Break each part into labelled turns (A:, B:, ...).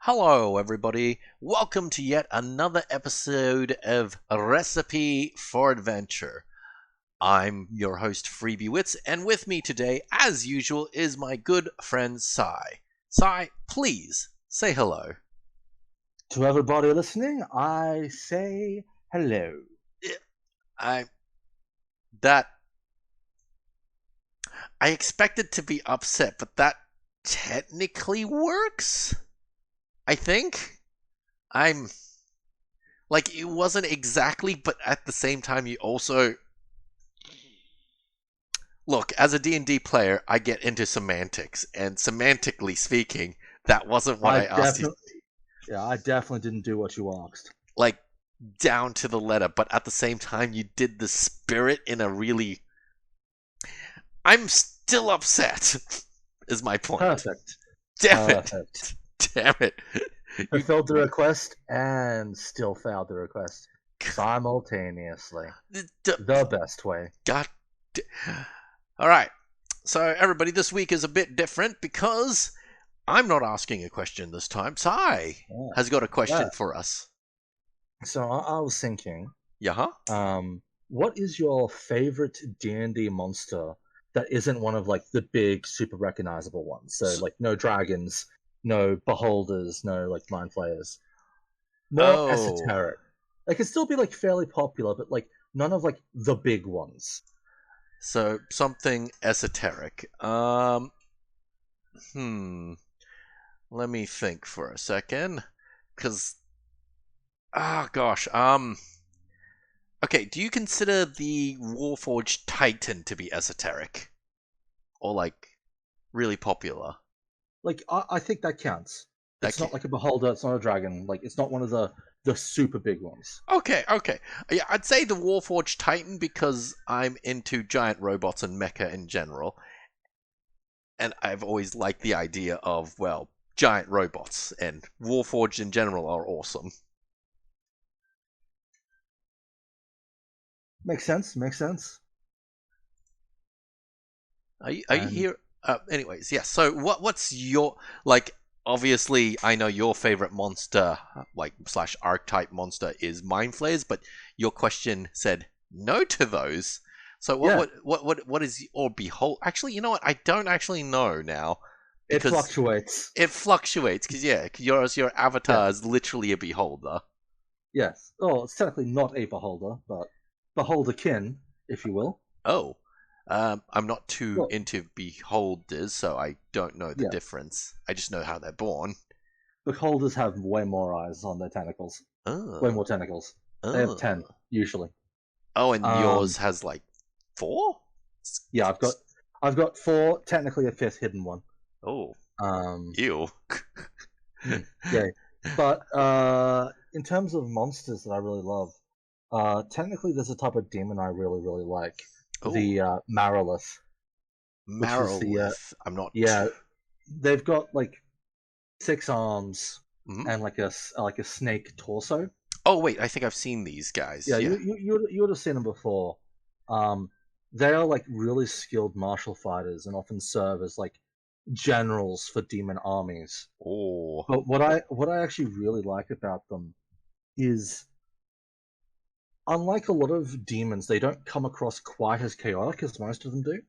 A: Hello, everybody. Welcome to yet another episode of A Recipe for Adventure. I'm your host, Freebie Wits, and with me today, as usual, is my good friend, Sai. Sai, please say hello.
B: To everybody listening, I say hello.
A: I that I expected to be upset, but that technically works. I think I'm like it wasn't exactly, but at the same time, you also look, as a D&D player, I get into semantics, and semantically speaking, that wasn't what
B: I
A: I asked you,
B: definitely, I definitely didn't do what you asked.
A: like, down to the letter, but at the same time, you did the spirit in a really. I'm still upset, is my point.
B: Perfect.
A: Damn it.
B: Perfect.
A: Damn it. You.
B: Fulfilled the request and still failed the request simultaneously. The best way.
A: God. Alright, so everybody, this week is a bit different because I'm not asking a question this time. Sai
B: Yeah.
A: has got a
B: Yeah.
A: question for us.
B: So I was thinking,
A: Yeah, huh?
B: what is your favorite D&D monster that isn't one of like the big super recognizable ones? So like no dragons, no beholders, no like mind flayers. More
A: Oh,
B: esoteric. They can still be like fairly popular, but like none of like the big ones.
A: so something esoteric. Hmm. Let me think for a second, cause gosh. Okay. Do you consider the Warforged Titan to be esoteric or like really popular?
B: Like I think that counts.
A: That
B: It's
A: can.
B: not like a beholder, it's not a dragon, like it's not one of the super big ones.
A: Okay, okay. Yeah, I'd say the Warforged Titan because I'm into giant robots and mecha in general, and I've always liked the idea of, well, giant robots, and Warforged in general are awesome.
B: Makes sense, makes sense.
A: Are you
B: And
A: here? Anyways, yeah. So what's your like? Obviously, I know your favorite monster, like slash archetype monster, is Mind Flayers, but your question said no to those. So what
B: yeah,
A: what what what what is or behold? Actually, you know what? I don't actually know now
B: it
A: because
B: fluctuates.
A: it fluctuates. Because yeah, your
B: Yeah,
A: avatar is literally a beholder.
B: yes. Oh, it's technically not a beholder, but beholderkin, if you will.
A: Oh, I'm not too
B: Well,
A: into beholders, so I don't know the
B: yeah.
A: difference. I just know how they're born.
B: Beholders have way more eyes on their tentacles. Way
A: Oh,
B: more tentacles. They have 10,
A: oh,
B: usually.
A: oh, and
B: Um,
A: yours has like four.
B: yeah, I've got four, technically a fifth hidden one.
A: Oh,
B: Um,
A: ew.
B: yeah. But in terms of monsters that I really love, technically there's a type of demon I really, really like.
A: Oh,
B: The Marilith, which is the
A: Marrowlith. I'm not.
B: yeah, they've got like 6 arms
A: Mhm.
B: and like a snake torso.
A: Oh wait, I think I've seen these guys.
B: Yeah,
A: Yeah.
B: you would have seen them before. Um, they are like really skilled martial fighters and often serve as like generals for demon armies.
A: Oh,
B: But what I actually really like about them is, unlike a lot of demons, they don't come across quite as chaotic as most of them do.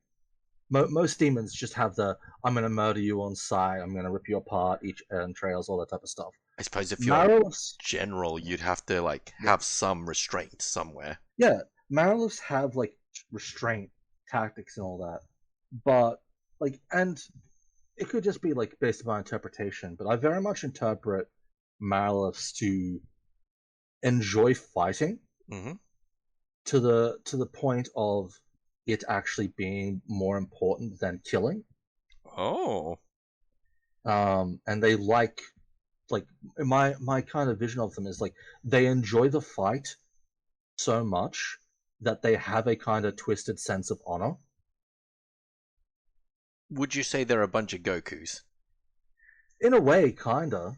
B: Most demons just have the "I'm going to murder you on sight, I'm going to rip you apart, each entrails," all that type of stuff.
A: I suppose if you're a
B: Mariliths,
A: general, you'd have to like
B: yeah,
A: have some restraint somewhere.
B: yeah, Mariliths have like restraint tactics and all that, but like, and it could just be like based upon interpretation, but I very much interpret Mariliths to enjoy fighting
A: Hmm.
B: to the point of it actually being more important than killing.
A: Oh,
B: And they like my kind of vision of them is like they enjoy the fight so much that they have a kind of twisted sense of honor.
A: would you say they're a bunch of Gokus?
B: In a way, kinda.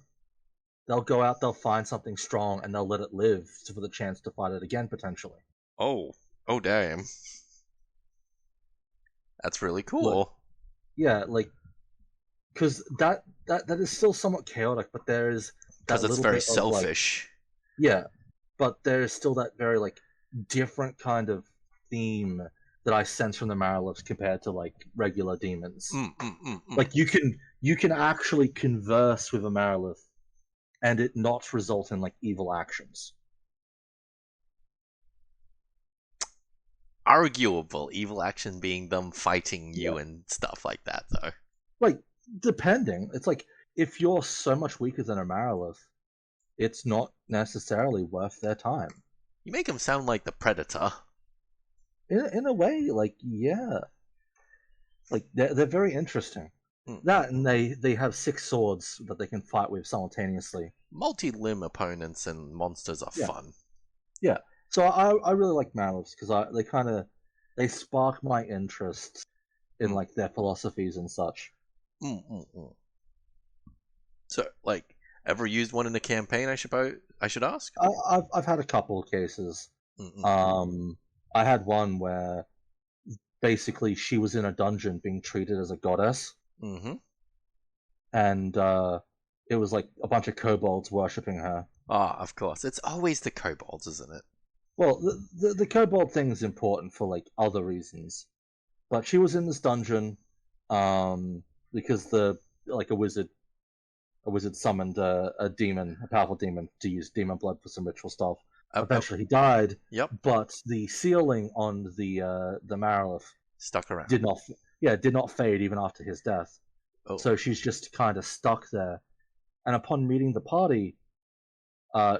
B: They'll go out, they'll find something strong, and they'll let it live for the chance to fight it again potentially.
A: Oh, oh, damn. That's really
B: Like,
A: cool.
B: yeah, like because that is still somewhat chaotic, but there is
A: Because
B: that
A: it's
B: little
A: very
B: bit of like,
A: selfish.
B: yeah, but there is still that very like different kind of theme that I sense from the Mariliths compared to like regular demons. Like you can actually converse with a Marilith and it not result in like evil actions.
A: Arguable evil action being them fighting
B: Yeah.
A: you and stuff like that, though.
B: Like depending, it's like if you're so much weaker than a Marilith, it's not necessarily worth their time.
A: You make them sound like the Predator.
B: In a way, like yeah, like they're very interesting. That and they have six swords that they can fight with simultaneously.
A: Multi-limb opponents and monsters are
B: Yeah,
A: fun.
B: yeah. So I really like Malus because they kind of they spark my interest in
A: Mm.
B: like their philosophies and such.
A: So, like, ever used one in a campaign? I should ask.
B: I've had a couple of cases. I had one where basically she was in a dungeon being treated as a goddess, and it was like a bunch of kobolds worshipping her.
A: Ah, of course. It's always the kobolds, isn't it?
B: Well, the kobold thing is important for like other reasons, but she was in this dungeon, because the like a wizard summoned a demon, a powerful demon, to use demon blood for some ritual stuff. Eventually, he died.
A: Yep.
B: But the ceiling on the Marilith
A: Stuck around.
B: did not fade even after his death.
A: Oh.
B: So she's just kind of stuck there. And upon meeting the party,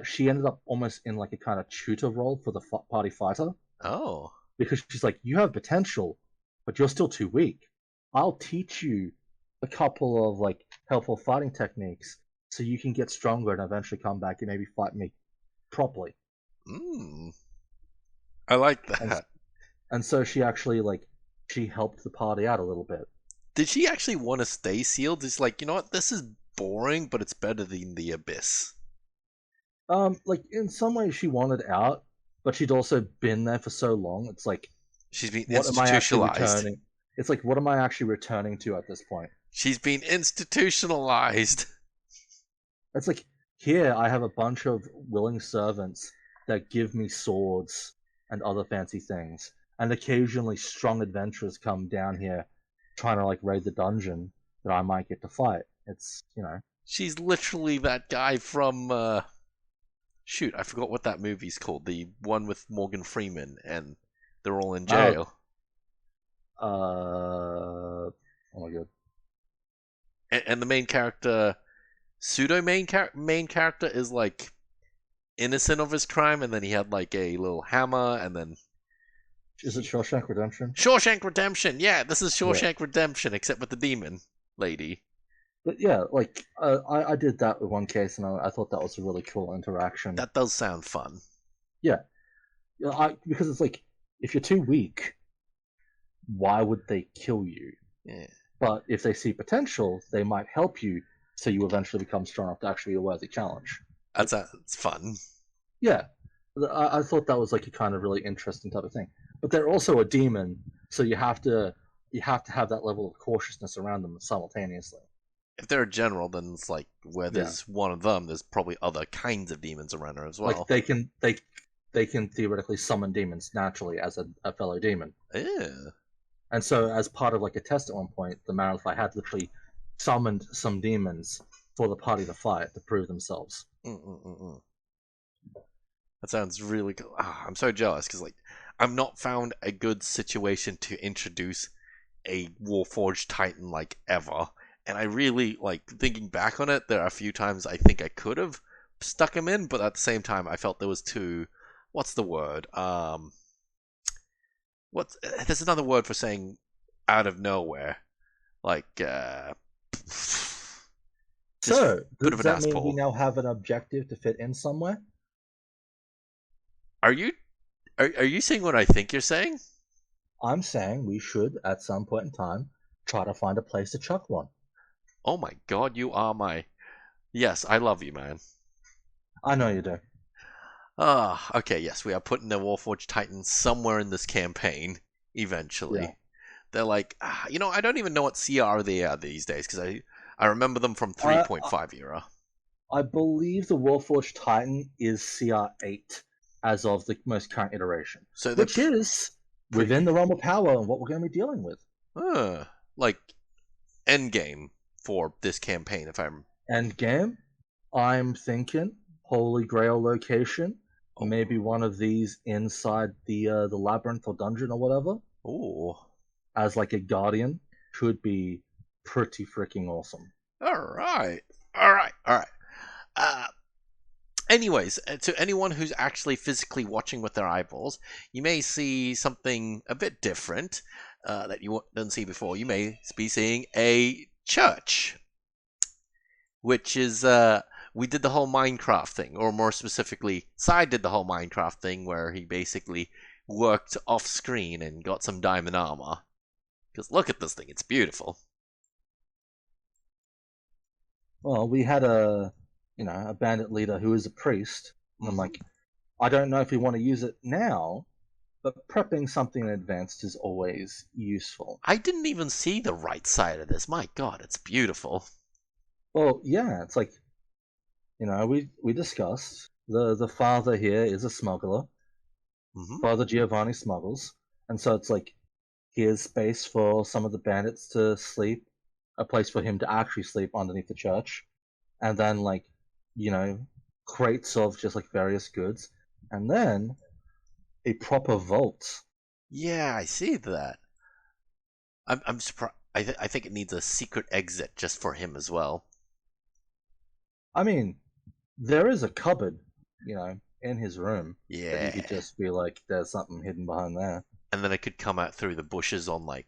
B: she ended up almost in like a kind of tutor role for the party fighter.
A: Oh.
B: Because she's like, you have potential, but you're still too weak. I'll teach you a couple of like helpful fighting techniques so you can get stronger and eventually come back and maybe fight me properly.
A: I like that.
B: And so she actually like she helped the party out a little bit.
A: Did she actually want to stay sealed? It's like, you know what, this is boring, but it's better than the abyss.
B: Like in some ways she wanted out, but she'd also been there for so long. It's like
A: she's been
B: what am I actually
A: institutionalized.
B: returning? It's like what am I actually returning to at this point?
A: She's been institutionalized.
B: It's like here I have a bunch of willing servants that give me swords and other fancy things, and occasionally strong adventurers come down here trying to like raid the dungeon that I might get to fight. It's
A: She's literally that guy from shoot, I forgot what that movie's called. The one with Morgan Freeman and they're all in jail.
B: Oh my god.
A: And the main character, pseudo main character, is like innocent of his crime, and then he had like a little hammer, and then
B: is it Shawshank Redemption?
A: Shawshank Redemption, yeah, this is Shawshank Redemption, except with the demon lady.
B: But yeah, like I did that with one case, and I thought that was a really cool interaction.
A: That does sound fun.
B: Yeah, because it's like if you're too weak, why would they kill you?
A: Yeah.
B: But if they see potential, they might help you, so you eventually become strong enough to actually be a worthy challenge.
A: That's fun.
B: Yeah, I thought that was like a kind of really interesting type of thing. But they're also a demon, so you have to have that level of cautiousness around them simultaneously.
A: If they're a general, then it's like where there's one of them, there's probably other kinds of demons around her as well.
B: Like they can theoretically summon demons naturally as a fellow demon.
A: Yeah.
B: And so, as part of like a test at one point, the Malifaux had literally summoned some demons for the party to fight to prove themselves.
A: That sounds really cool. I'm so jealous because like I've not found a good situation to introduce a Warforged Titan like ever. And I really, like, thinking back on it, there are a few times I think I could have stuck him in, but at the same time, I felt there was too... What's the word? There's another word for saying out of nowhere. Like,
B: so,
A: bit of
B: does
A: an
B: that mean
A: asshole.
B: we now have an objective to fit in somewhere?
A: Are you saying what I think you're saying?
B: I'm saying we should, at some point in time, try to find a place to chuck one.
A: Oh my god, you are my... Yes, I love you, man.
B: I know you do.
A: Okay, yes, we are putting the Warforged Titans somewhere in this campaign, eventually. Yeah. They're like, I don't even know what CR they are these days, because I remember them from
B: I
A: 3.5 era.
B: I believe the Warforged Titan is CR8 as of the most current iteration,
A: So they're
B: which is within
A: pretty,
B: the realm of power and what we're going to be dealing with.
A: like endgame for this campaign, if I'm.
B: End game, I'm thinking Holy Grail location,
A: Oh,
B: maybe one of these inside the labyrinth or dungeon or whatever,
A: oh,
B: as like a guardian, could be pretty freaking awesome.
A: all right, all right, all right. Uh, Anyways, to anyone who's actually physically watching with their eyeballs, you may see something a bit different that you didn't see before. You may be seeing a church, which is we did the whole Minecraft thing, or more specifically, Side did the whole Minecraft thing where he basically worked off screen and got some diamond armor. Because look at this thing, it's beautiful.
B: Well, we had a bandit leader who is a priest, and I'm like, I don't know if we want to use it now, but prepping something in advance is always useful.
A: I didn't even see the right side of this. My god, it's beautiful.
B: Well, yeah, it's like, we discussed the father here is a smuggler.
A: Mm-hmm.
B: Father Giovani smuggles, and so it's like here's space for some of the bandits to sleep, a place for him to actually sleep underneath the church, and then like, you know, crates of just like various goods, and then a proper vault.
A: Yeah, I see that. I'm surprised. I think it needs a secret exit just for him as well.
B: I mean, there is a cupboard, in his room that you could
A: Yeah,
B: just be like, there's something hidden behind there.
A: and then it could come out through the bushes on like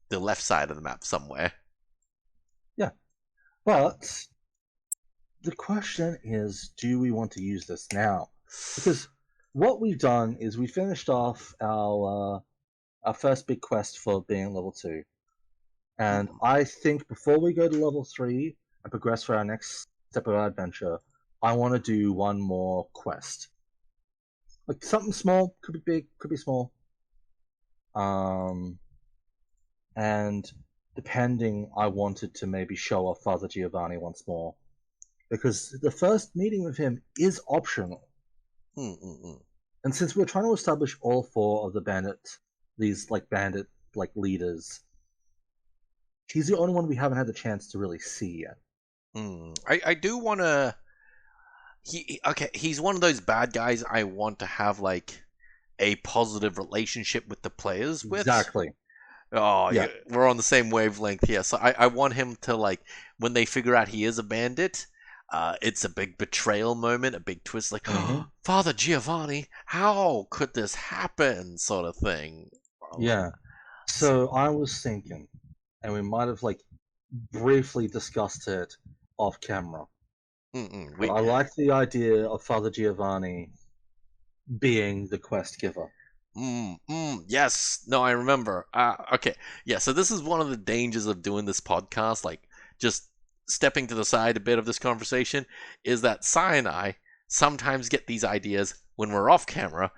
A: the left side of the map somewhere.
B: Yeah, but the question is, do we want to use this now? Because what we've done is we finished off our first big quest for being level 2, and
A: Hmm.
B: I think before we go to level 3 and progress for our next step of our adventure, I want to do one more quest, like something small, could be big, could be small, um, and depending, I wanted to maybe show off Father Giovanni once more because the first meeting with him is optional.
A: Mm-mm-mm.
B: And since we're trying to establish all 4 of the these like bandit like leaders, he's the only one we haven't had the chance to really see yet.
A: I do want to. Okay. He's one of those bad guys I want to have like a positive relationship with the players with.
B: Exactly.
A: Oh,
B: Yeah.
A: yeah, we're on the same wavelength here. So I want him to like when they figure out he is a bandit, it's a big betrayal moment, a big twist, like
B: Hmm.
A: Father Giovanni, how could this happen, sort of thing.
B: Yeah. So I was thinking, and we might have like briefly discussed it off camera, but
A: We,
B: I like the idea of Father Giovanni being the quest giver.
A: yes, no, I remember. Okay, yeah. So this is one of the dangers of doing this podcast, like just stepping to the side a bit of this conversation, is that Sai and I sometimes get these ideas when we're off camera,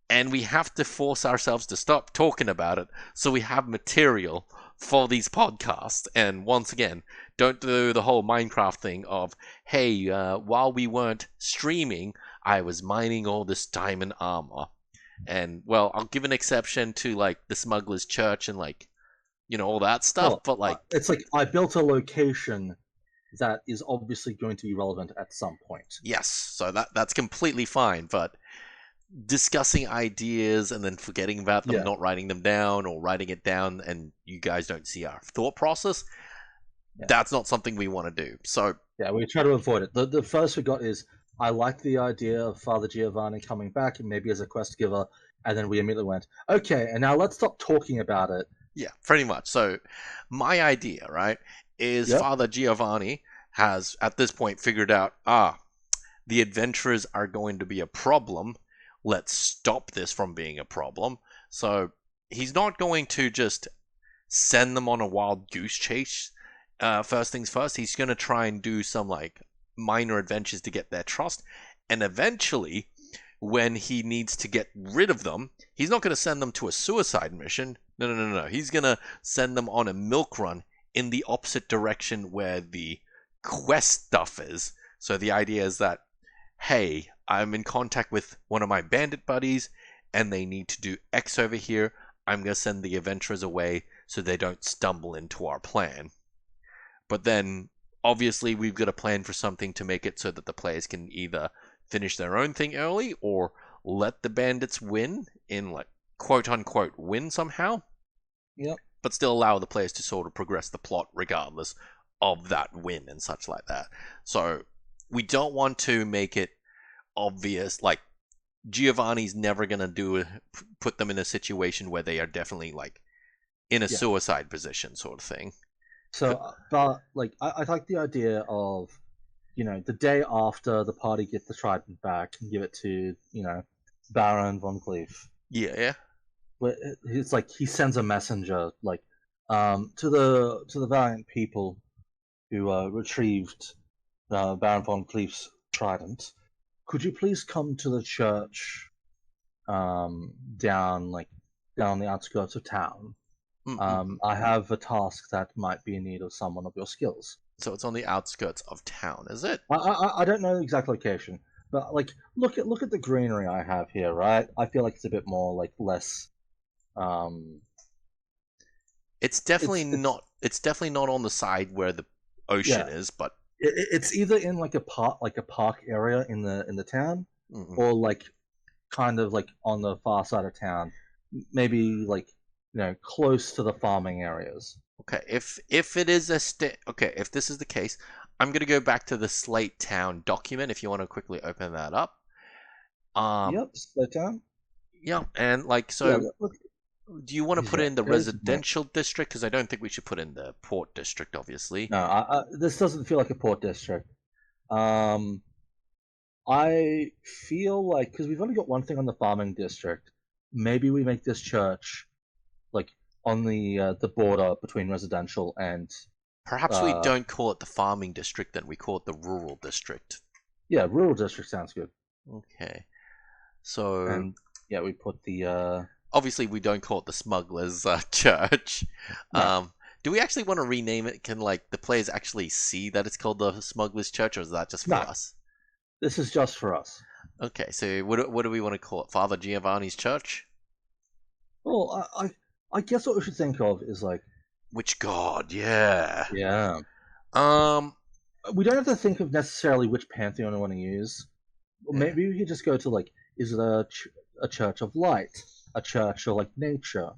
A: and we have to force ourselves to stop talking about it so we have material for these podcasts. And once again, don't do the whole Minecraft thing of, hey, while we weren't streaming, I was mining all this diamond armor. And well, I'll give an exception to like the smuggler's church and like all that stuff,
B: Well,
A: but like
B: it's like I built a location that is obviously going to be relevant at some point.
A: yes, so that's completely fine. But discussing ideas and then forgetting about them,
B: Yeah.
A: not writing them down, or writing it down and you guys don't see our thought process,
B: Yeah.
A: that's not something we want to do. So
B: Yeah, we try to avoid it. The first we got is I like the idea of Father Giovanni coming back, maybe as a quest giver, and then we immediately went, okay, and now let's stop talking about it.
A: yeah, pretty much. So my idea, right, is
B: Yep.
A: Father Giovanni has at this point figured out, the adventurers are going to be a problem. Let's stop this from being a problem. So he's not going to just send them on a wild goose chase. First things first, he's going to try and do some like minor adventures to get their trust. And eventually, when he needs to get rid of them, he's not going to send them to a suicide mission. No. He's going to send them on a milk run in the opposite direction where the quest stuff is. So the idea is that, hey, I'm in contact with one of my bandit buddies and they need to do X over here. I'm going to send the adventurers away so they don't stumble into our plan. But then, obviously, we've got to plan for something to make it so that the players can either finish their own thing early or let the bandits win in, like, quote-unquote win somehow.
B: Yep.
A: But still allow the players to sort of progress the plot regardless of that win and such like that. So, we don't want to make it obvious, like, Giovanni's never going to put them in a situation where they are definitely, like, in a suicide position sort of thing.
B: So, but like, I like the idea of, the day after the party gets the trident back and give it to, Baron von Cleef.
A: Yeah.
B: But it's like he sends a messenger, like, to the valiant people who retrieved Baron von Cleef's trident. Could you please come to the church, down the outskirts of town? I have a task that might be in need of someone of your skills.
A: So it's on the outskirts of town, is it?
B: I don't know the exact location, but like look at the greenery I have here, right? I feel like it's a bit more like less.
A: It's definitely not. It's definitely not on the side where the ocean is, but
B: it's either in like a park area in the town, or like kind of like on the far side of town, maybe like close to the farming areas.
A: Okay, if it is if this is the case, I'm gonna go back to the Slate Town document. If you want to quickly open that up.
B: Yep, Slate Town.
A: Yeah, and like so.
B: Yeah, look.
A: Do you want to put it in the residential district? Because I don't think we should put in the port district, obviously.
B: No, this doesn't feel like a port district. I feel like because we've only got one thing on the farming district, maybe we make this church like on the border between residential and.
A: Perhaps we don't call it the farming district, then we call it the rural district.
B: Yeah, rural district sounds good.
A: Okay, so
B: and yeah, we put the.
A: Obviously, we don't call it the Smugglers Church. No. Do we actually want to rename it? Can like the players actually see that it's called the Smugglers Church, or is that just for us?
B: This is just for us.
A: Okay, so what do we want to call it? Father Giovanni's Church?
B: Well, I guess what we should think of is like
A: which god? Yeah.
B: Yeah. We don't have to think of necessarily which pantheon we want to use. Maybe we could just go to like, is it a church of light? A church of like nature,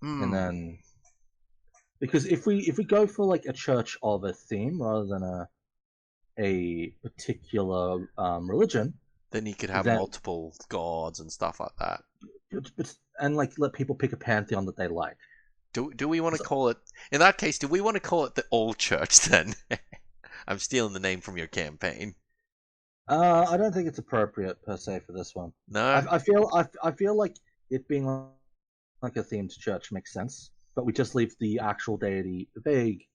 B: and then because if we go for like a church of a theme rather than a particular religion,
A: then you could have multiple gods and stuff like that.
B: And like let people pick a pantheon that they like.
A: Do we want to call it? In that case, do we want to call it the Old Church then? I'm stealing the name from your campaign.
B: I don't think it's appropriate per se for this one.
A: No,
B: I feel like it being like a themed church makes sense, but we just leave the actual deity vague,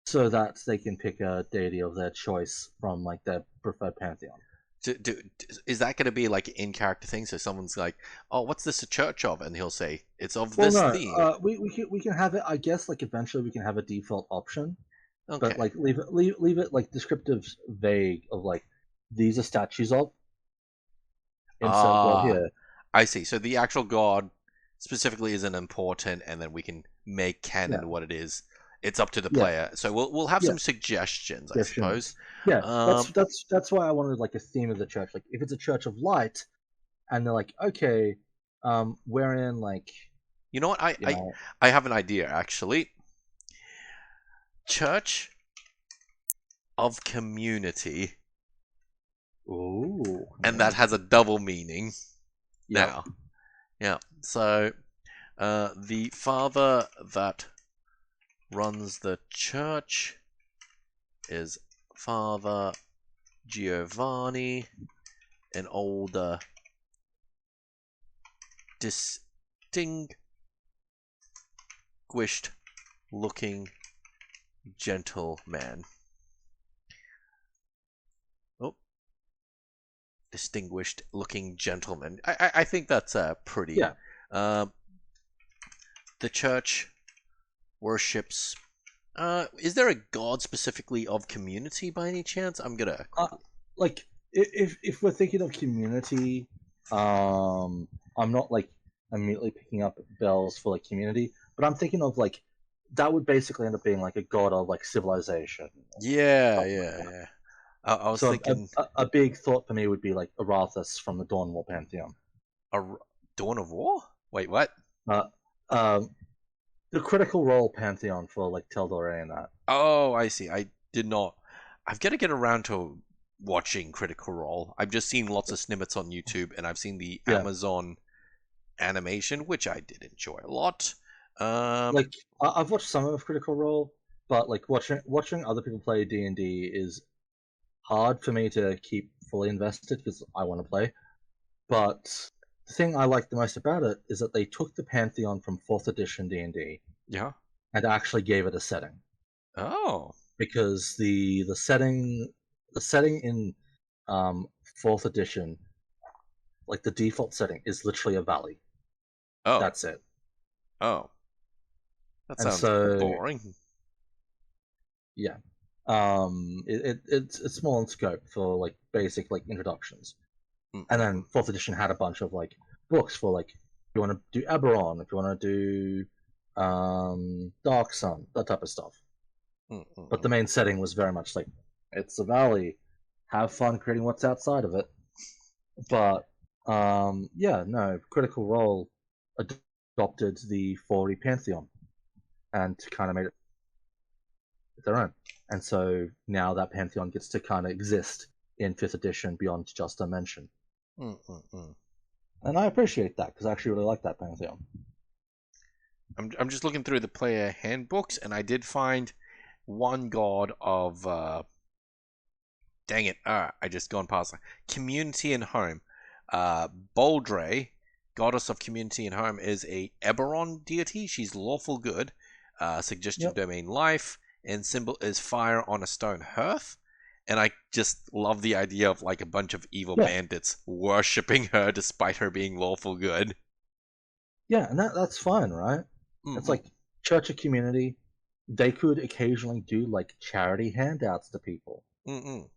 B: so that they can pick a deity of their choice from like their preferred pantheon.
A: Is that going to be like an in-character thing? So someone's like, "Oh, what's this a church of?" And he'll say, "It's of this theme."
B: We can have it. I guess like eventually we can have a default option,
A: okay.
B: But like leave it like descriptive vague of like. These are statues of.
A: Here. I see. So the actual god specifically isn't important, and then we can make canon what it is. It's up to the player. So we'll have some suggestions, I suppose.
B: Yeah, that's why I wanted like a theme of the church. Like if it's a church of light, and they're like, okay, we're in like.
A: You know what? I have an idea actually. Church of community.
B: Ooh.
A: And that has a double meaning. Yep. Now. Yeah. So, the father that runs the church is Father Giovani, an older, distinguished-looking gentleman. Distinguished looking gentleman. I think that's pretty.
B: Yeah.
A: The church worships Is there a god specifically of community by any chance? I'm gonna
B: Uh,
A: quickly.
B: like if we're thinking of community, I'm not like immediately picking up bells for like community, but I'm thinking of like that would basically end up being like a god of like civilization.
A: Yeah,
B: Stuff like
A: yeah,
B: that.
A: yeah. I was
B: So
A: thinking
B: a big thought for me would be like Arathas from the Dawn War Pantheon.
A: a Dawn of War. Wait, what?
B: Uh, um, the Critical Role Pantheon for like Teldor and that.
A: Oh, I see. I did not. I've got to get around to watching Critical Role. I've just seen lots of snippets on YouTube, and I've seen the
B: Yeah,
A: Amazon animation, which I did enjoy a lot. Um,
B: like I've watched some of Critical Role, but like watching other people play D&D is hard for me to keep fully invested because I want to play. But the thing I like the most about it is that they took the Pantheon from fourth edition D&D
A: yeah.
B: and actually gave it a setting
A: Oh,
B: because the setting in um, fourth edition, like the default setting, is literally a valley.
A: oh,
B: That's it.
A: oh. That
B: And
A: sounds
B: so
A: boring.
B: yeah, it's small in scope for like basic like introductions. And then
A: Mm-mm-mm.
B: fourth edition had a bunch of like books for like if you want to do Eberron, if you want to do Dark Sun, that type of stuff. But the
A: Mm-mm-mm.
B: main setting was very much like it's a valley. Have fun creating what's outside of it. But yeah, no, Critical Role adopted the 40 Pantheon and kind of made it their own. And so now that Pantheon gets to kind of exist in fifth edition beyond just a mention.
A: Mm-mm-mm.
B: And I appreciate that because I actually really like that Pantheon.
A: I'm just looking through the player handbooks, and I did find one god of dang it, I just gone past community and home. Boldre, goddess of community and home, is a Eberron deity. She's lawful good, suggestive
B: Yep.
A: domain life, and symbol is fire on a stone hearth. And I just love the idea of like a bunch of evil
B: Yeah.
A: bandits worshipping her despite her being lawful good.
B: Yeah, and that's fine, right? It's
A: Mm-mm,
B: like church or community. They could occasionally do like charity handouts to people.
A: mm-mm.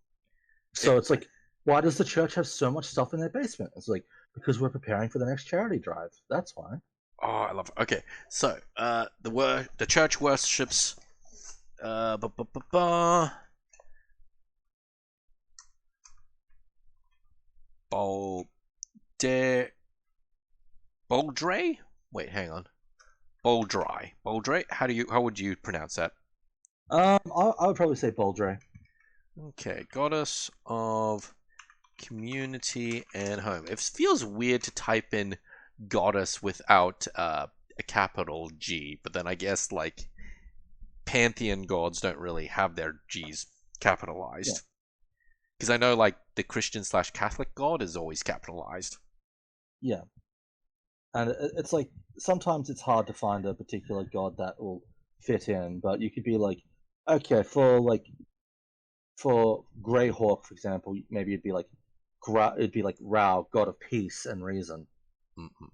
B: So
A: It,
B: it's like, why does the church have so much stuff in their basement? It's like because we're preparing for the next charity drive. That's why.
A: oh, I love it. Okay, so the church worships uh, bu- bu- bu- bu- Bol de Boldre? Wait, hang on. Boldry. Boldre? How would you pronounce that?
B: I would probably say Boldre.
A: Okay, goddess of community and home. It feels weird to type in goddess without a capital G, but then I guess like pantheon gods don't really have their G's
B: Yeah,
A: capitalized. Because I know like the Christian slash Catholic god is always capitalized.
B: yeah, and it's like sometimes it's hard to find a particular god that will fit in, but you could be like, okay, for Greyhawk, for example, maybe it'd be like Rao, god of peace and reason
A: Mm-hmm.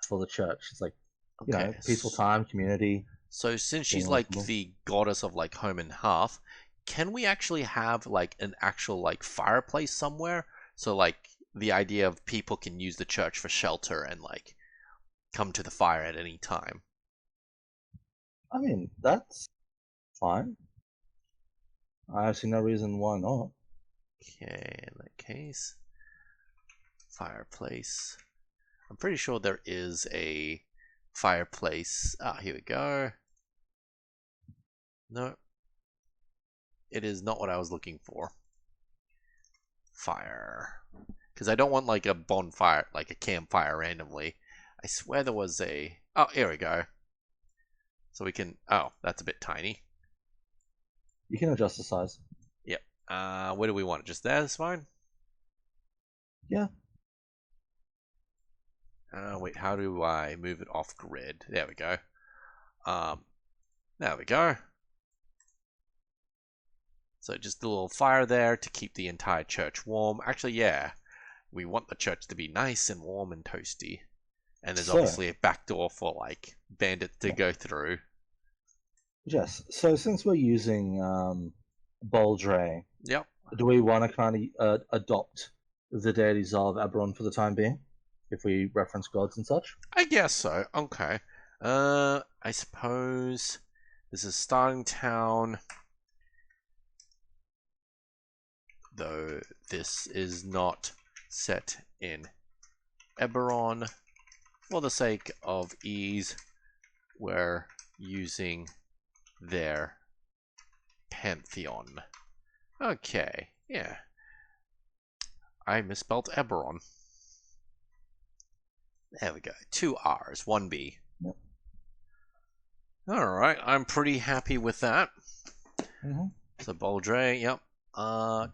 B: for the church. It's like
A: Okay,
B: peaceful time, community,
A: so since
B: being
A: she's like
B: reasonable.
A: the goddess of like home and hearth, can we actually have like an actual like fireplace somewhere? So like the idea of people can use the church for shelter and like come to the fire at any time.
B: I mean, that's fine. I see no reason why not.
A: Okay, in that case, fireplace. I'm pretty sure there is a fireplace. Ah, here we go. No, it is not what I was looking for. Fire. Because I don't want like a bonfire, like a campfire randomly. I swear there was a. Oh, here we go. So we can. Oh, that's a bit tiny.
B: You can adjust the size.
A: Yep. Where do we want it? Just there? That's fine.
B: Yeah,
A: Wait, how do I move it off grid? There we go. Um, there we go. So just a little fire there to keep the entire church warm. Actually, yeah, we want the church to be nice and warm and toasty. And there's
B: so
A: obviously a back door for like bandits to
B: yeah.
A: go through.
B: Yes. So since we're using Baldre,
A: Yep.
B: do we want to kind of adopt the deities of Eberron for the time being, if we reference gods and such?
A: I guess so. Okay. I suppose this is starting town, though this is not set in Eberron. For the sake of ease, we're using their pantheon. Okay, yeah. I misspelled Eberron. There we go. 2 R's, 1 B.
B: Yep.
A: Alright, I'm pretty happy with that.
B: Mm-hmm.
A: So Baldre, yep.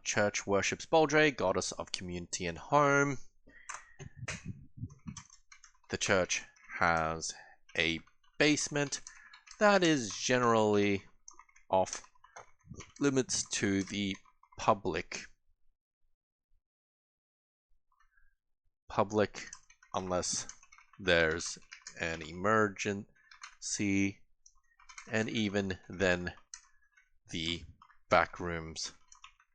A: Church worships Baldre, goddess of community and home. The church has a basement that is generally off limits to the public unless there's an emergency, and even then the back rooms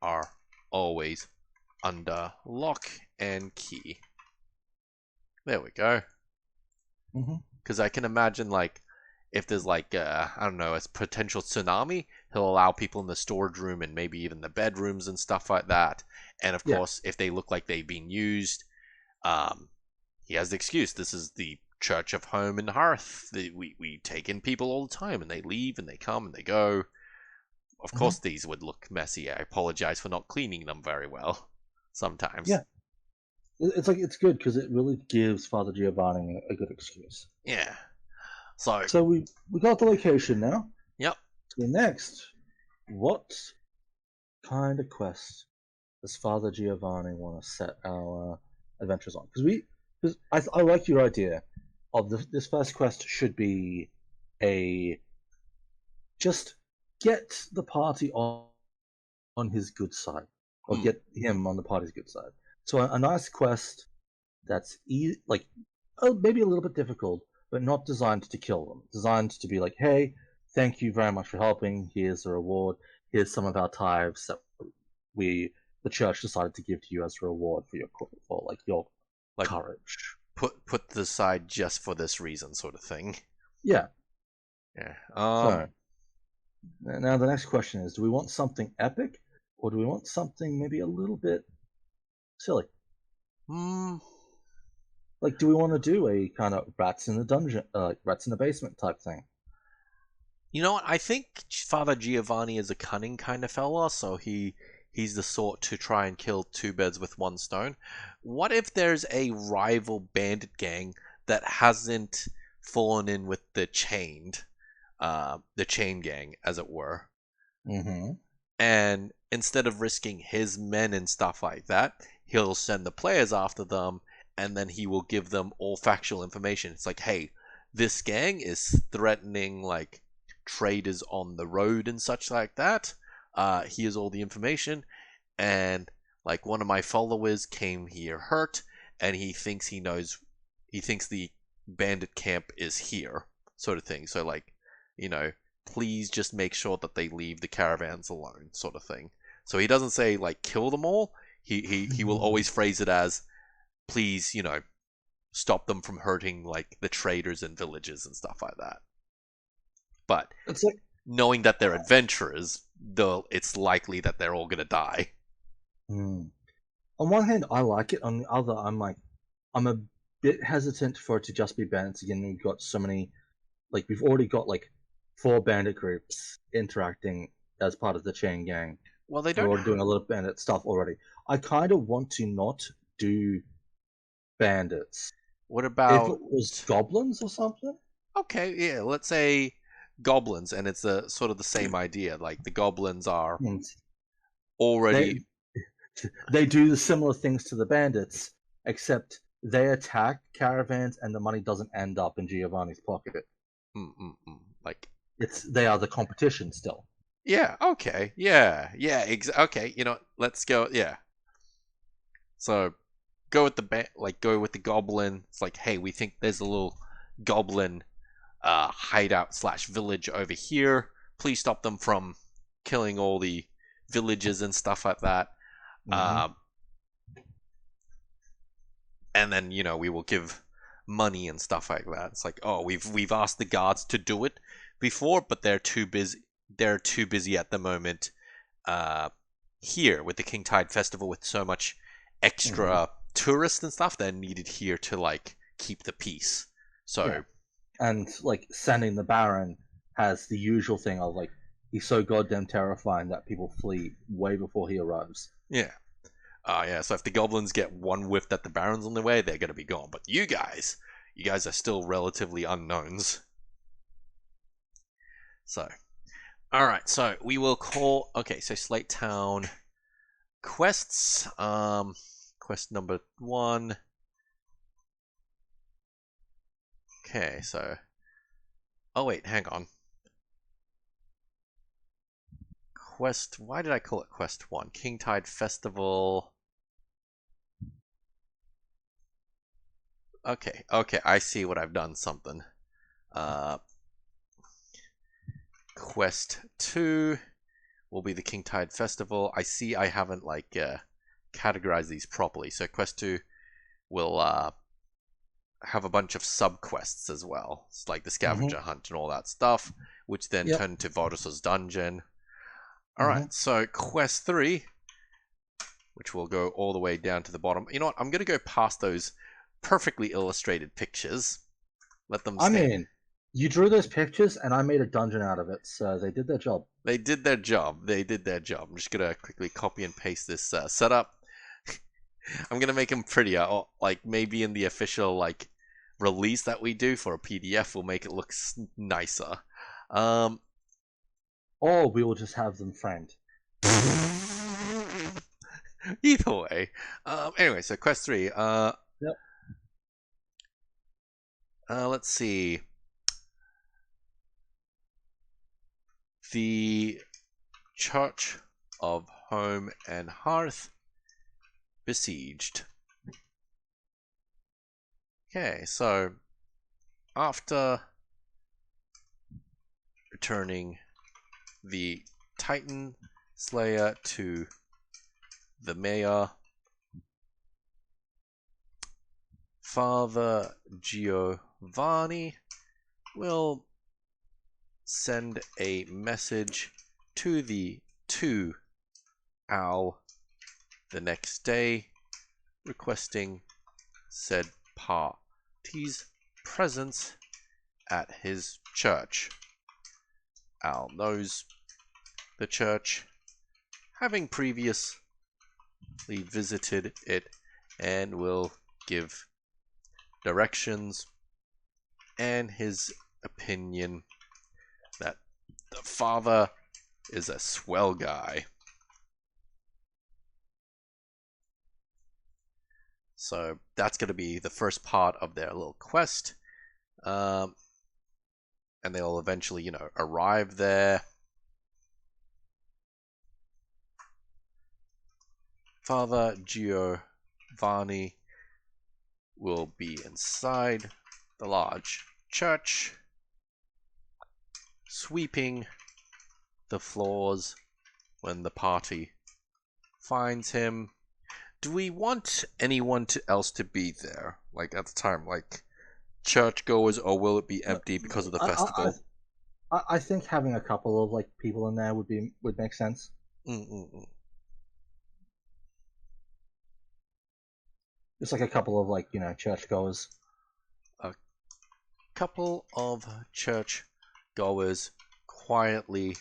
A: are always under lock and key. There we go. Because I can imagine, like, if there's like I don't know, a potential tsunami, he'll allow people in the storage room and maybe even the bedrooms and stuff like that. And of course, if they look like they've been used, he has the excuse. This is the church of home and hearth. We take in people all the time, and they leave and they come and they go. Of course, these would look messy. I apologize for not cleaning them very well sometimes.
B: Yeah. It's good because it really gives Father Giovani a good excuse.
A: Yeah. So
B: we got the location now.
A: Yep.
B: So next, what kind of quest does Father Giovanni want to set our adventures on? Because I like your idea of this first quest should be just get the party on his good side, or get him on the party's good side. So a nice quest that's maybe a little bit difficult, but not designed to kill them. Designed to be like, hey, thank you very much for helping. Here's a reward. Here's some of our tithes that the church decided to give to you as a reward for your courage.
A: Put this aside just for this reason, sort of thing.
B: Yeah.
A: Yeah.
B: So now the next question is: do we want something epic, or do we want something maybe a little bit silly? Like, do we want to do a kind of rats in the dungeon, rats in the basement type thing?
A: You know what? I think Father Giovanni is a cunning kind of fella, so he's the sort to try and kill 2 birds with 1 stone. What if there's a rival bandit gang that hasn't fallen in with the chain gang, as it were?
B: Mm-hmm.
A: And instead of risking his men and stuff like that, he'll send the players after them, and then he will give them all factual information. It's like, hey, this gang is threatening, like, traders on the road and such like that. Here's all the information, and like one of my followers came here hurt, and he thinks the bandit camp is here, sort of thing. So like, please just make sure that they leave the caravans alone, sort of thing. So he doesn't say like kill them all. He will always phrase it as, please, stop them from hurting like the traders and villages and stuff like that. But
B: it's like,
A: knowing that they're adventurers, though, it's likely that they're all gonna die.
B: On one hand, I like it. On the other, I'm a bit hesitant for it to just be bandits again. We've got so many, like we've already got like 4 bandit groups interacting as part of the chain gang.
A: Well, they don't.
B: We're doing a lot of bandit stuff already. I kind of want to not do bandits.
A: What about
B: if it was goblins or something?
A: Okay, yeah, let's say goblins, and it's a sort of the same idea. Like the goblins are already
B: they do the similar things to the bandits, except they attack caravans and the money doesn't end up in Giovanni's pocket.
A: Like
B: they are the competition still.
A: Yeah. Okay. Yeah. Okay. Let's go. Yeah. So go with the goblin. It's like, hey, we think there's a little goblin hideout / village over here. please stop them from killing all the villagers and stuff like that.
B: Mm-hmm.
A: And then, you know, we will give money and stuff like that. It's like, oh, we've asked the guards to do it before, but they're too busy. They're too busy at the moment. Here with the King Tide Festival, with so much extra tourists and stuff, they're needed here to like keep the peace. So
B: Yeah. And like sending the Baron has the usual thing of like he's so goddamn terrifying that people flee way before he arrives.
A: yeah. Yeah, so if the goblins get one whiff that the Baron's on the way, they're gonna be gone. But you guys are still relatively unknowns. So, alright, so we will call, okay, so Slate Town quests. Quest number 1. Okay, so, oh wait, hang on. Quest, why did I call it Quest 1? King Tide Festival. Okay, I see what I've done something. Quest 2 will be the King Tide Festival. I see I haven't like categorized these properly. So Quest 2 will have a bunch of sub-quests as well. It's like the scavenger hunt and all that stuff, which then turn into Varus's dungeon. Alright, so Quest 3, which will go all the way down to the bottom. You know what? I'm going to go past those perfectly illustrated pictures. Let them stay.
B: I mean, you drew those pictures and I made a dungeon out of it, so they did their job.
A: They did their job. They did their job. I'm just going to quickly copy and paste this setup. I'm going to make them prettier. Or, like, maybe in the official, like, release that we do for a PDF, we'll make it look nicer.
B: Or we will just have them framed.
A: Either way. Anyway, so Quest 3.
B: Yep.
A: Let's see. The Church of Home and Hearth besieged. Okay, so after returning the Titan Slayer to the mayor, Father Giovani will send a message to the 2 owl the next day requesting said party's presence at his church. Al knows the church, having previously visited it, and will give directions and his opinion that the father is a swell guy. So that's going to be the first part of their little quest. And they'll eventually, you know, arrive there. Father Giovani will be inside the large church, sweeping the floors when the party finds him. Do we want anyone else to be there, like at the time, like churchgoers, or will it be empty because of the festival?
B: I think having a couple of like people in there would make sense. Just like a couple of like, you know, churchgoers.
A: A couple of churchgoers quietly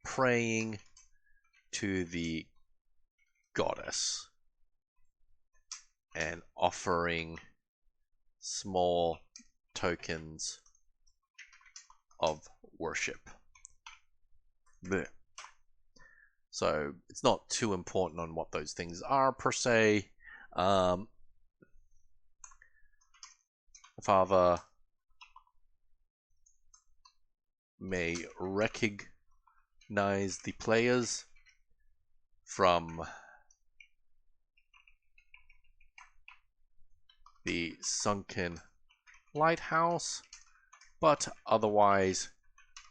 A: praying to the goddess and offering small tokens of worship. Blech. So it's not too important on what those things are per se. The father may recognize the players from the sunken lighthouse, but otherwise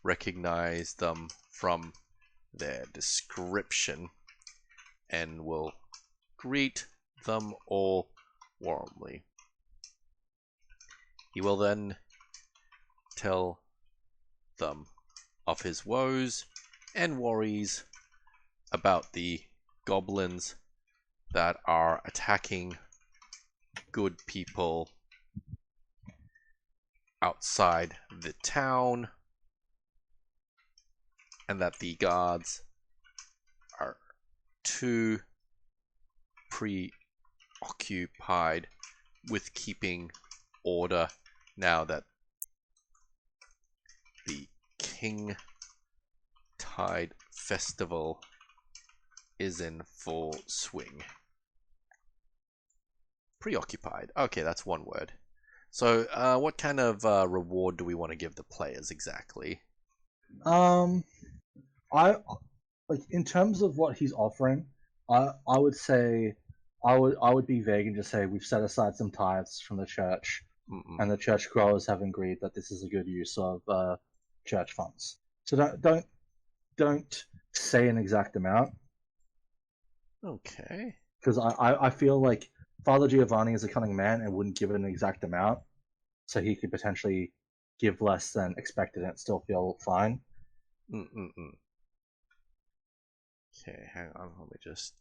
A: recognize them from their description and will greet them all warmly. He will then tell them of his woes and worries about the goblins that are attacking good people outside the town, and that the guards are too preoccupied with keeping order now that the King Tide Festival is in full swing. Preoccupied. Okay, that's one word. So, what kind of reward do we want to give the players exactly?
B: I like in terms of what he's offering. I would say I would be vague and just say we've set aside some tithes from the church, and the church growers have agreed that this is a good use of church funds. So don't say an exact amount.
A: Okay.
B: Because I feel like Father Giovani is a cunning man and wouldn't give an exact amount, so he could potentially give less than expected and still feel fine.
A: Okay, hang on, let me just...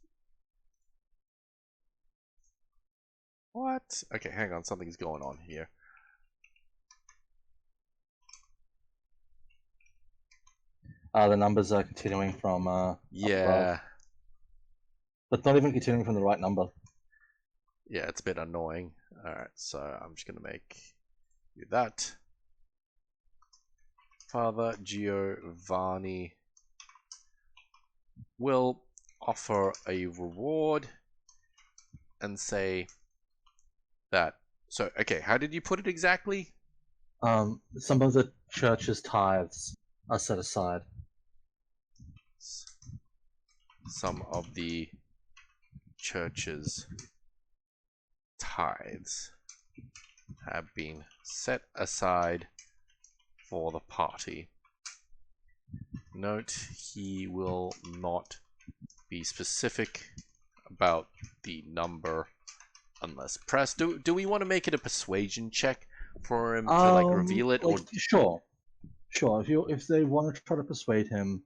A: What? Okay, hang on, something's going on here.
B: The numbers are continuing from
A: yeah,
B: above, but not even continuing from the right number.
A: Yeah, it's a bit annoying. Alright, so I'm just gonna make you that. Father Giovani will offer a reward and say that. So, okay, how did you put it exactly?
B: Some of the church's tithes are set aside.
A: Some of the church's tithes have been set aside for the party. Note, he will not be specific about the number unless pressed. Do we want to make it a persuasion check for him to like reveal it?
B: Like, or sure. If they want to try to persuade him,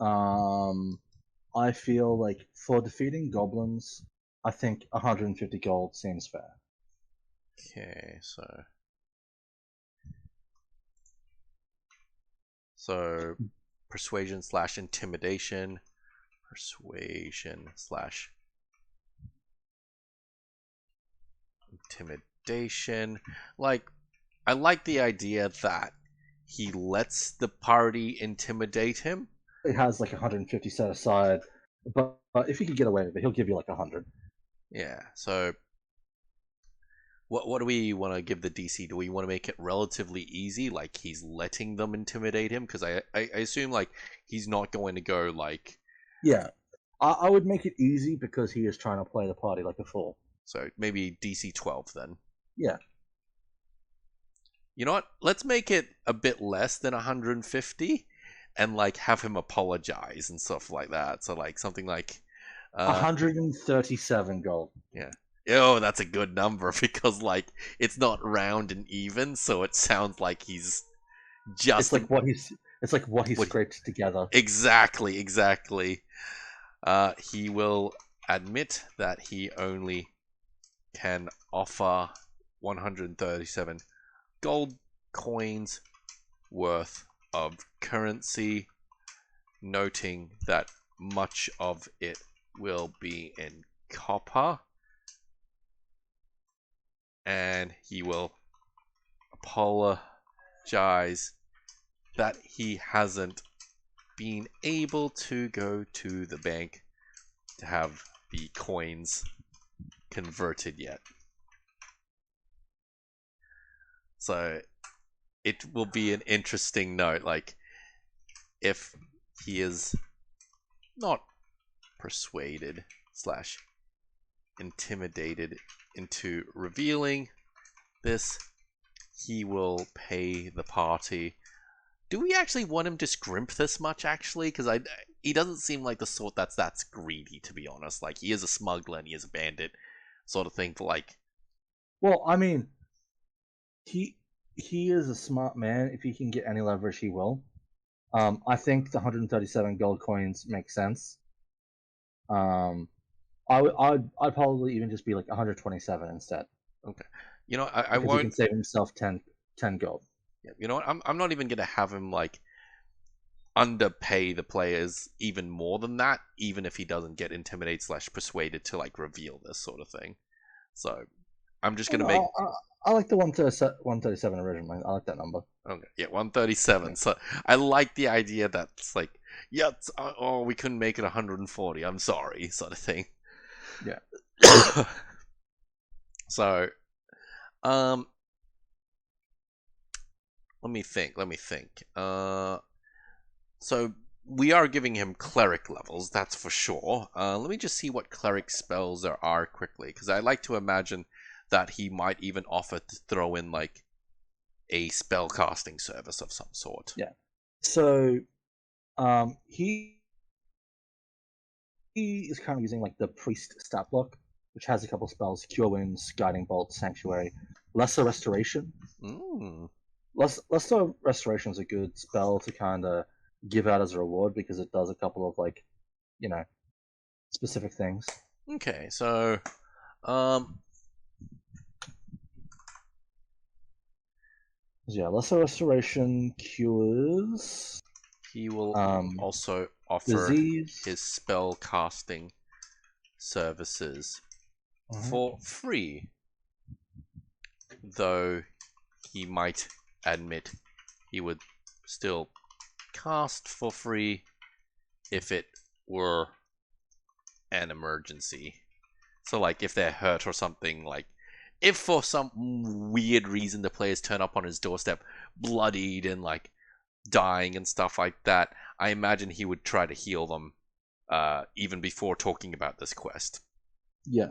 B: I feel like for defeating goblins, I think 150 gold seems fair.
A: Okay, so persuasion / intimidation. Persuasion / intimidation. Like, I like the idea that he lets the party intimidate him.
B: It has like 150 set aside, but if he could get away with it, he'll give you like 100.
A: Yeah, so what do we want to give the DC? Do we want to make it relatively easy, like he's letting them intimidate him? Because I assume like he's not going to go like...
B: Yeah, I would make it easy because he is trying to play the party like a fool.
A: So maybe DC 12 then.
B: Yeah.
A: You know what? Let's make it a bit less than 150 and like have him apologize and stuff like that. So like something like
B: 137 gold.
A: Yeah. Oh, that's a good number because like it's not round and even, so it sounds like he's just
B: it's like what he scraped together.
A: Exactly. He will admit that he only can offer 137 gold coins worth of currency, noting that much of it will be in copper, and he will apologize that he hasn't been able to go to the bank to have the coins converted yet. So it will be an interesting note, like if he is not persuaded / intimidated into revealing this, he will pay the party. Do we actually want him to scrimp this much, actually? Because he doesn't seem like the sort that's greedy, to be honest. Like, he is a smuggler and he is a bandit, sort of thing.
B: Well, I mean, he is a smart man. If he can get any leverage, he will. I think the 137 gold coins make sense. I'd probably even just be like 127 instead.
A: Okay. I
B: Because he
A: won't.
B: can save himself 10 gold.
A: Yeah, you know what? I'm not even gonna have him like underpay the players even more than that, even if he doesn't get intimidate / persuaded to like reveal this sort of thing. So I'm just gonna make.
B: I like the 137 originally. I like that number.
A: Okay, yeah, 137. So I like the idea that it's like, yeah, oh, we couldn't make it 140. I'm sorry, sort of thing.
B: Yeah.
A: So, let me think. So we are giving him cleric levels, that's for sure. Let me just see what cleric spells there are quickly, because I like to imagine that he might even offer to throw in like a spell casting service of some sort.
B: Yeah. So, he is currently using like the priest stat block, which has a couple spells: Cure Wounds, Guiding Bolt, Sanctuary, Lesser Restoration. Lesser Restoration is a good spell to kind of give out as a reward because it does a couple of like, specific things.
A: Okay, so
B: yeah, Lesser Restoration cures.
A: He will also offer
B: disease.
A: his spell casting services for free, though he might admit he would still cast for free if it were an emergency. So like if they're hurt or something, like if for some weird reason the players turn up on his doorstep bloodied and like dying and stuff like that, I imagine he would try to heal them even before talking about this quest.
B: Yeah.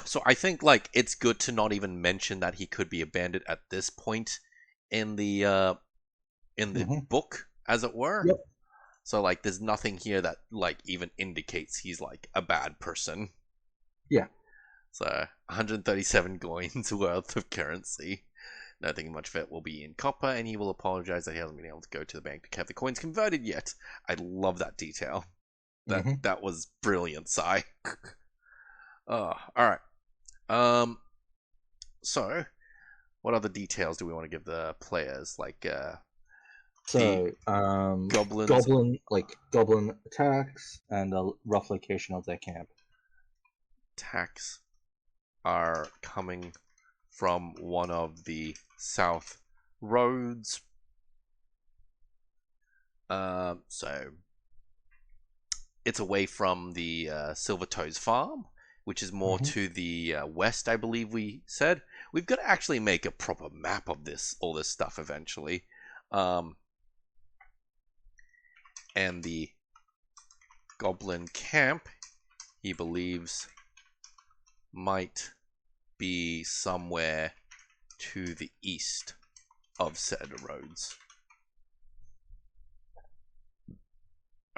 A: So I think like it's good to not even mention that he could be a bandit at this point in the book, as it were.
B: Yep.
A: So like there's nothing here that like even indicates he's like a bad person.
B: Yeah.
A: So 137 coins worth of currency. Nothing much of it will be in copper, and he will apologize that he hasn't been able to go to the bank to have the coins converted yet. I love that detail. That was brilliant, Sai. Oh, all right. So what other details do we want to give the players? Like,
B: goblin attacks and a rough location of their camp.
A: Attacks are coming from one of the south roads. So it's away from the Silvertoes farm, which is more to the west, I believe we said. We've got to actually make a proper map of all this stuff eventually. And the goblin camp, he believes, might be somewhere to the east of said roads.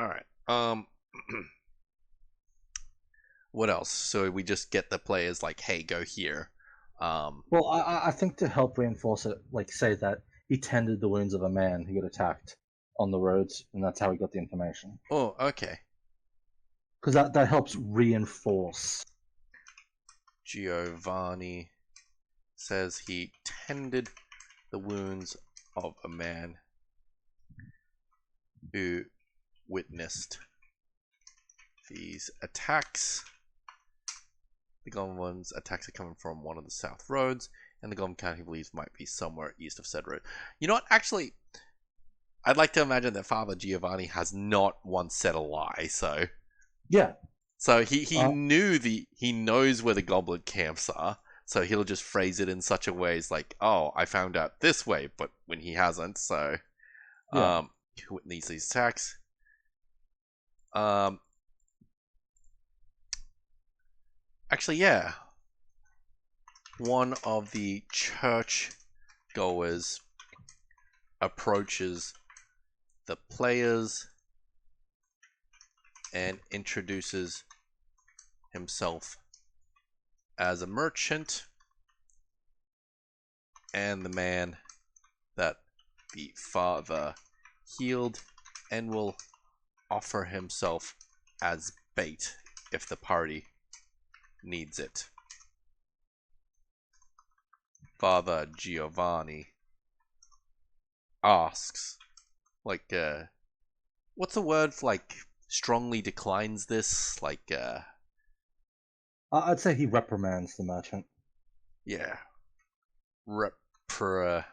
A: Alright, what else? So we just get the players like, hey, go here.
B: Well, I think to help reinforce it, like say that he tended the wounds of a man who got attacked on the roads, and that's how he got the information.
A: Oh, okay.
B: Because that helps reinforce.
A: Giovani says he tended the wounds of a man who witnessed these attacks. The Goblin's attacks are coming from one of the south roads, and the Goblin Camp he believes might be somewhere east of said road. You know what? Actually, I'd like to imagine that Father Giovanni has not once said a lie, so...
B: Yeah.
A: So he knows where the Goblin camps are, so he'll just phrase it in such a way as like, oh, I found out this way, but when he hasn't, so...
B: Yeah.
A: Who witnessed these attacks? Actually, yeah. one of the church goers approaches the players and introduces himself as a merchant and the man that the father healed, and will offer himself as bait if the party needs it. Father Giovani asks, like, what's the word for, like, strongly declines this? Like,
B: I'd say he reprimands the merchant.
A: yeah. Reprimands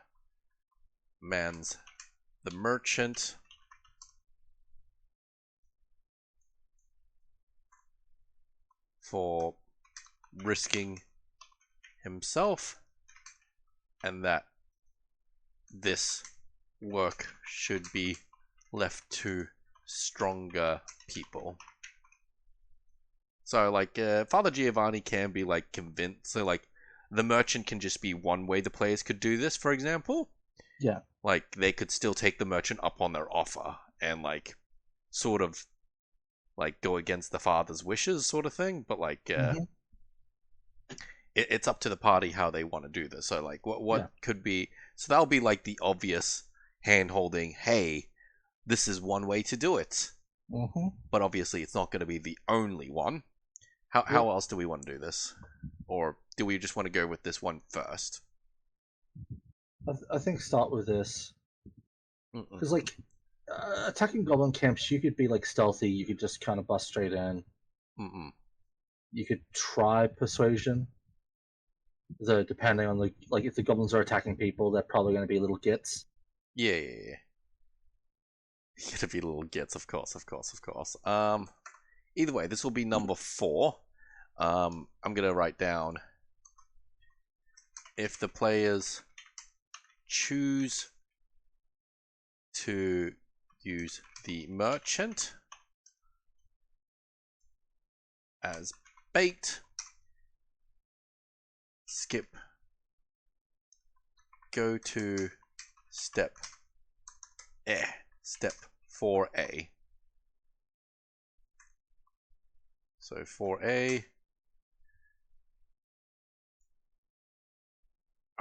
A: the merchant. For risking himself, and that this work should be left to stronger people. So, like, Father Giovanni can be, like, convinced. So, like, the merchant can just be one way the players could do this, for example.
B: Yeah.
A: Like, they could still take the merchant up on their offer and, like, sort of, like, go against the father's wishes, sort of thing. But, like, it's up to the party how they want to do this. So, like, what could be... So that'll be, like, the obvious hand-holding, hey, this is one way to do it. But obviously it's not going to be the only one. How else do we want to do this? Or do we just want to go with this one first?
B: I think start with this. Because, like, attacking goblin camps, you could be, like, stealthy. You could just kind of bust straight in. You could try persuasion. So depending on, like, if the goblins are attacking people, they're probably going to be little gits.
A: Yeah. Gonna be little gits, of course. Either way, this will be number 4. I'm gonna write down, if the players choose to use the merchant as bait, skip, go to step 4A. So 4A.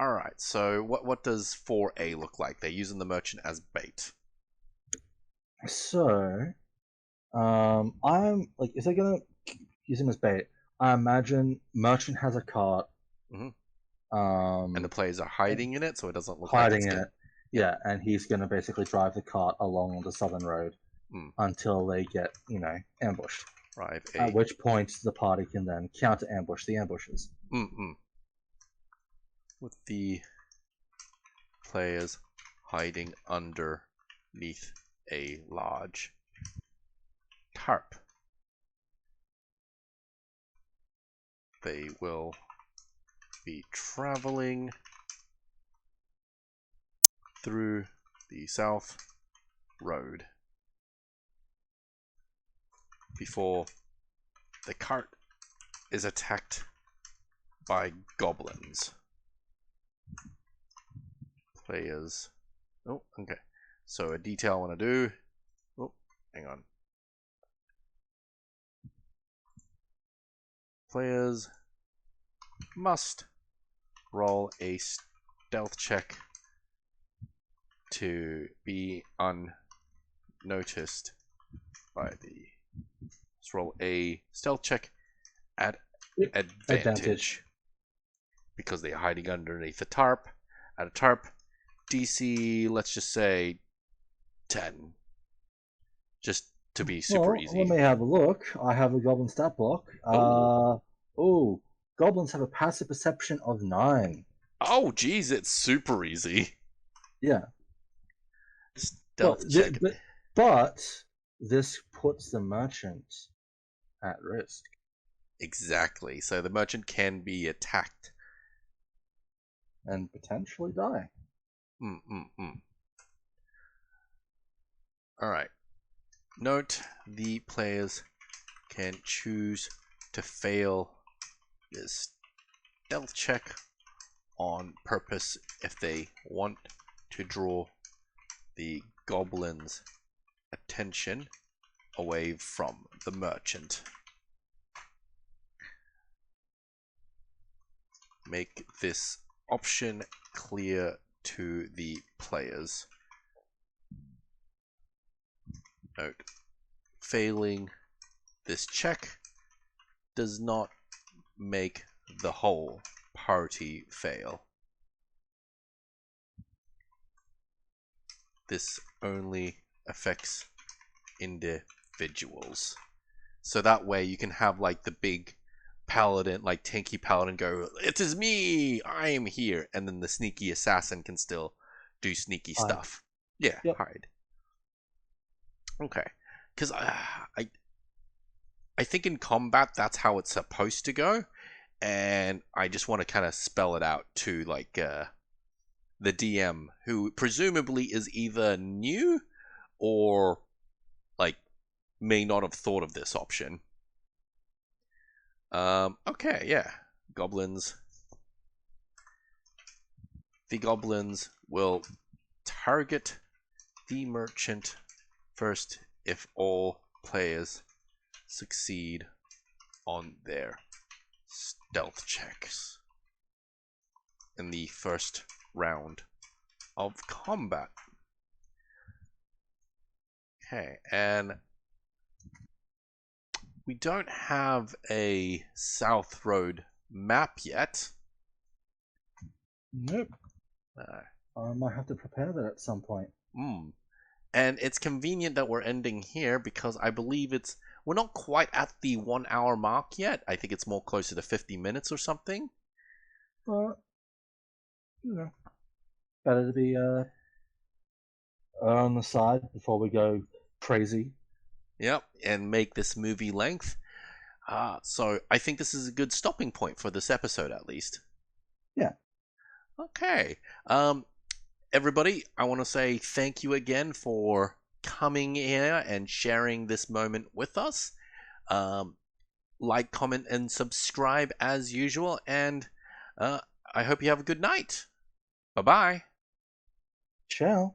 A: Alright, so what does 4A look like? They're using the merchant as bait.
B: So, I'm like, is they gonna use him as bait? I imagine merchant has a cart.
A: And the players are hiding in it, so it doesn't look
B: hiding
A: like
B: in it. Yeah, and he's gonna basically drive the cart along the southern road until they get, ambushed. At which point the party can then counter ambush the ambushes.
A: With the players hiding underneath a large tarp. They will be traveling through the south road before the cart is attacked by goblins. Players. Oh, okay. So a detail I want to do. Oh, hang on. Players must roll a stealth check to be unnoticed by the... Let's roll a stealth check at advantage. Because they are hiding underneath the tarp. At a tarp, DC, let's just say 10. Just to be super easy.
B: Let me have a look. I have a goblin stat block. Goblins have a passive perception of 9.
A: Oh, geez, it's super easy.
B: Yeah.
A: Stealth check.
B: But this puts the merchant at risk.
A: Exactly. So the merchant can be attacked.
B: And potentially die.
A: Alright. Note, the players can choose to fail this stealth check on purpose if they want to draw the goblin's attention away from the merchant. Make this option clear to the players. Note, failing this check does not make the whole party fail. This only affects individuals. So that way you can have like the big paladin, like tanky paladin go, "It is me, I am here," and then the sneaky assassin can still do sneaky stuff. Yeah,
B: Yep.
A: hide. Okay, because I think in combat that's how it's supposed to go, and I just want to kind of spell it out to like the DM, who presumably is either new or like may not have thought of this option. Okay, yeah, goblins. The goblins will target the merchant first if all players succeed on their stealth checks in the first round of combat. Okay, and we don't have a South Road map yet.
B: Nope. I might have to prepare that at some point.
A: And it's convenient that we're ending here because I believe we're not quite at the 1 hour mark yet. I think it's more closer to 50 minutes or something.
B: But, you know, better to be on the side before we go crazy.
A: Yep, and make this movie length. So I think this is a good stopping point for this episode, at least.
B: Yeah.
A: Okay. Everybody, I want to say thank you again for coming here and sharing this moment with us. Like, comment, and subscribe as usual. And I hope you have a good night. Bye-bye.
B: Ciao.